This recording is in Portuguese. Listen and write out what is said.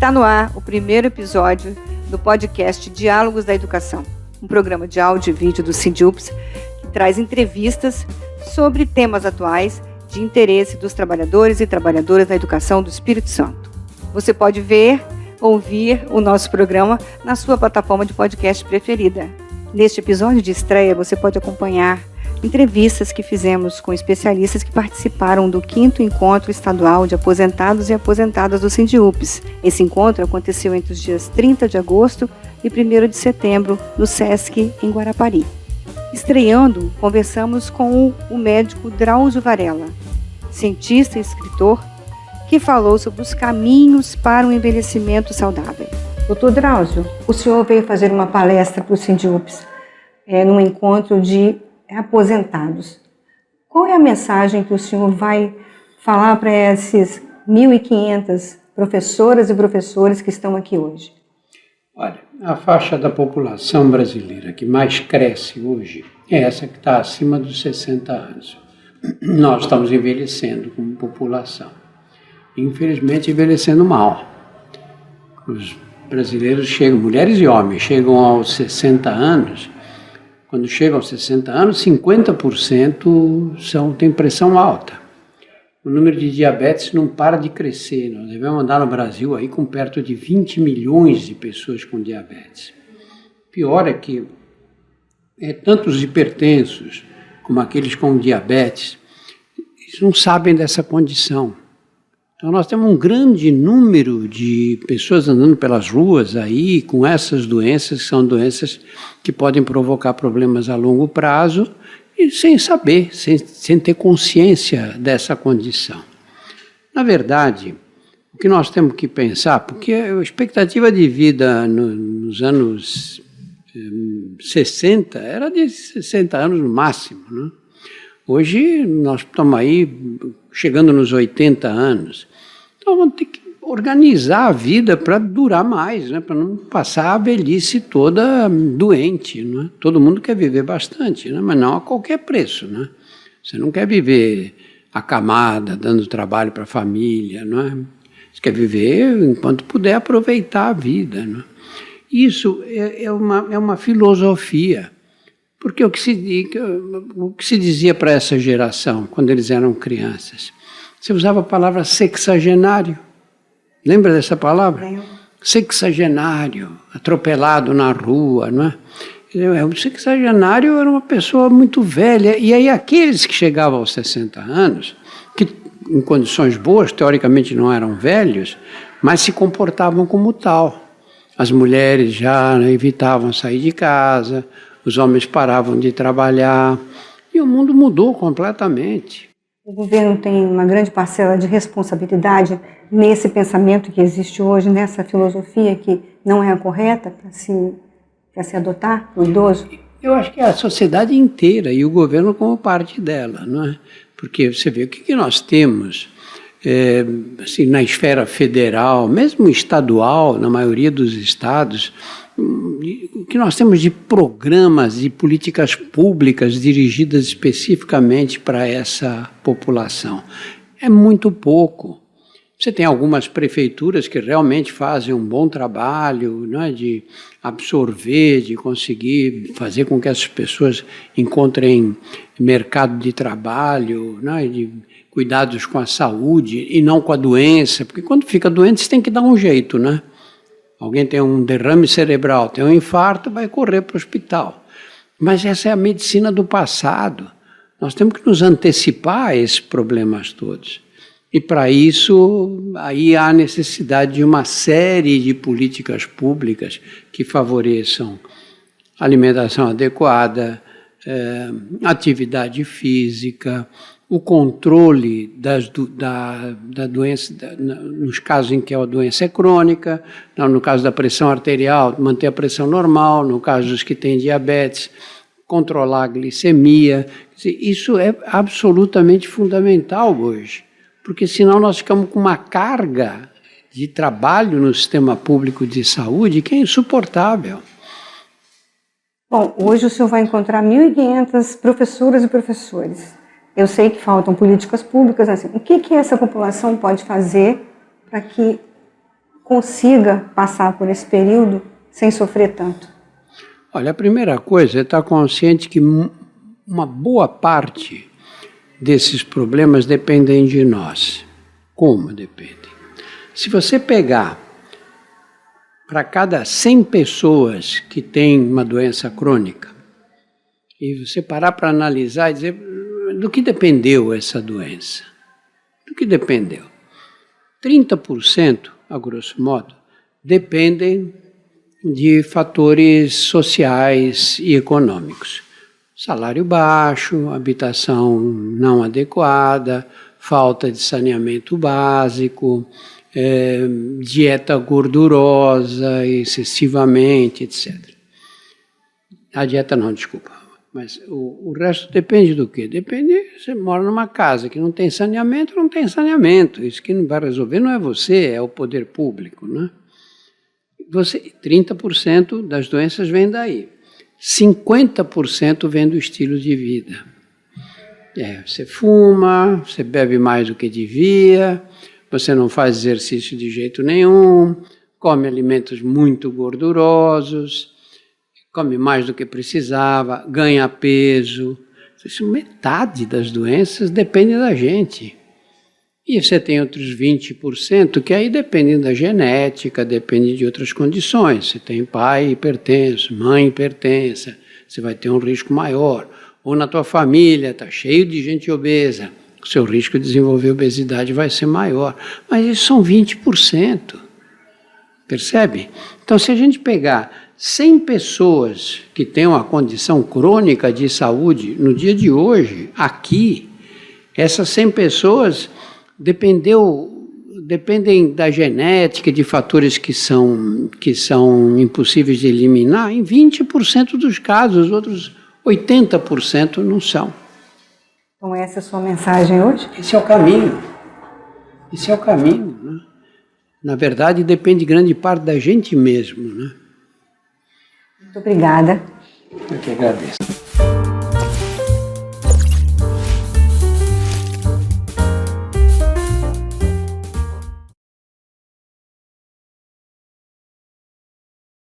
Está no ar o primeiro episódio do podcast Diálogos da Educação, um programa de áudio e vídeo do SINDIUPS que traz entrevistas sobre temas atuais de interesse dos trabalhadores e trabalhadoras da educação do Espírito Santo. Você pode ver, ouvir o nosso programa na sua plataforma de podcast preferida. Neste episódio de estreia, você pode acompanhar entrevistas que fizemos com especialistas que participaram do 5º Encontro Estadual de Aposentados e Aposentadas do SINDIUPS. Esse encontro aconteceu entre os dias 30 de agosto e 1º de setembro, no SESC, em Guarapari. Estreando, conversamos com o médico Drauzio Varela, cientista e escritor, que falou sobre os caminhos para um envelhecimento saudável. Doutor Drauzio, o senhor veio fazer uma palestra para o SINDIUPS num encontro de aposentados. Qual é a mensagem que o senhor vai falar para esses 1.500 professoras e professores que estão aqui hoje? Olha, a faixa da população brasileira que mais cresce hoje é essa que está acima dos 60 anos. Nós estamos envelhecendo como população. Infelizmente, envelhecendo mal. Os brasileiros chegam, mulheres e homens, chegam aos 60 anos. Quando chegam aos 60 anos, 50% têm pressão alta. O número de diabetes não para de crescer. Nós devemos andar no Brasil aí com perto de 20 milhões de pessoas com diabetes. Pior é que tanto os hipertensos como aqueles com diabetes, eles não sabem dessa condição. Então nós temos um grande número de pessoas andando pelas ruas aí com essas doenças, que são doenças que podem provocar problemas a longo prazo e sem saber, sem ter consciência dessa condição. Na verdade, o que nós temos que pensar, porque a expectativa de vida nos anos 60 era de 60 anos no máximo, né? Hoje nós estamos aí chegando nos 80 anos. Então vamos ter que organizar a vida para durar mais, né? Para não passar a velhice toda doente, né? Todo mundo quer viver bastante, né? Mas não a qualquer preço, né? Você não quer viver acamada, dando trabalho para a família, não é? Você quer viver enquanto puder aproveitar a vida, né? Isso é uma filosofia. Porque o que se dizia para essa geração, quando eles eram crianças? Você usava a palavra sexagenário. Lembra dessa palavra? Lembro. Sexagenário, atropelado na rua, não é? O sexagenário era uma pessoa muito velha. E aí aqueles que chegavam aos 60 anos, que em condições boas, teoricamente não eram velhos, mas se comportavam como tal. As mulheres já evitavam sair de casa, os homens paravam de trabalhar e o mundo mudou completamente. O governo tem uma grande parcela de responsabilidade nesse pensamento que existe hoje, nessa filosofia que não é a correta para se adotar o idoso? Eu acho que é a sociedade inteira e o governo como parte dela, não é? Porque você vê o que nós temos assim, na esfera federal, mesmo estadual, na maioria dos estados, o que nós temos de programas e políticas públicas dirigidas especificamente para essa população. É muito pouco. Você tem algumas prefeituras que realmente fazem um bom trabalho, não é, de absorver, de conseguir fazer com que essas pessoas encontrem mercado de trabalho, não é, de cuidados com a saúde e não com a doença, porque quando fica doente você tem que dar um jeito, né? Alguém tem um derrame cerebral, tem um infarto, vai correr para o hospital. Mas essa é a medicina do passado. Nós temos que nos antecipar a esses problemas todos. E para isso, aí há necessidade de uma série de políticas públicas que favoreçam alimentação adequada, atividade física, o controle da doença, nos casos em que a doença é crônica, no caso da pressão arterial, manter a pressão normal, no caso dos que têm diabetes, controlar a glicemia. Isso é absolutamente fundamental hoje, porque senão nós ficamos com uma carga de trabalho no sistema público de saúde que é insuportável. Bom, hoje o senhor vai encontrar 1.500 professoras e professores. Eu sei que faltam políticas públicas, assim. O que essa população pode fazer para que consiga passar por esse período sem sofrer tanto? Olha, a primeira coisa é estar consciente que uma boa parte desses problemas dependem de nós. Como dependem? Se você pegar para cada 100 pessoas que têm uma doença crônica, e você parar para analisar e dizer do que dependeu essa doença? Do que dependeu? 30%, a grosso modo, dependem de fatores sociais e econômicos. Salário baixo, habitação não adequada, falta de saneamento básico, dieta gordurosa excessivamente, etc. A dieta não, desculpa. Mas o resto depende do quê? Depende, você mora numa casa que não tem saneamento, não tem saneamento. Isso que não vai resolver não é você, é o poder público, né? 30% das doenças vem daí. 50% vem do estilo de vida. Você fuma, você bebe mais do que devia, você não faz exercício de jeito nenhum, come alimentos muito gordurosos, come mais do que precisava, ganha peso. Metade das doenças depende da gente. E você tem outros 20% que aí dependem da genética, dependem de outras condições. Você tem pai hipertenso, mãe hipertensa, você vai ter um risco maior. Ou na tua família está cheio de gente obesa, o seu risco de desenvolver obesidade vai ser maior. Mas isso são 20%. Percebe? Então, se a gente pegar 100 pessoas que têm uma condição crônica de saúde, no dia de hoje, aqui, essas 100 pessoas dependem da genética, de fatores que são impossíveis de eliminar, em 20% dos casos, os outros 80% não são. Então essa é a sua mensagem hoje? Esse é o caminho. Esse é o caminho, né? Na verdade, depende grande parte da gente mesmo, né? Muito obrigada. Eu que agradeço.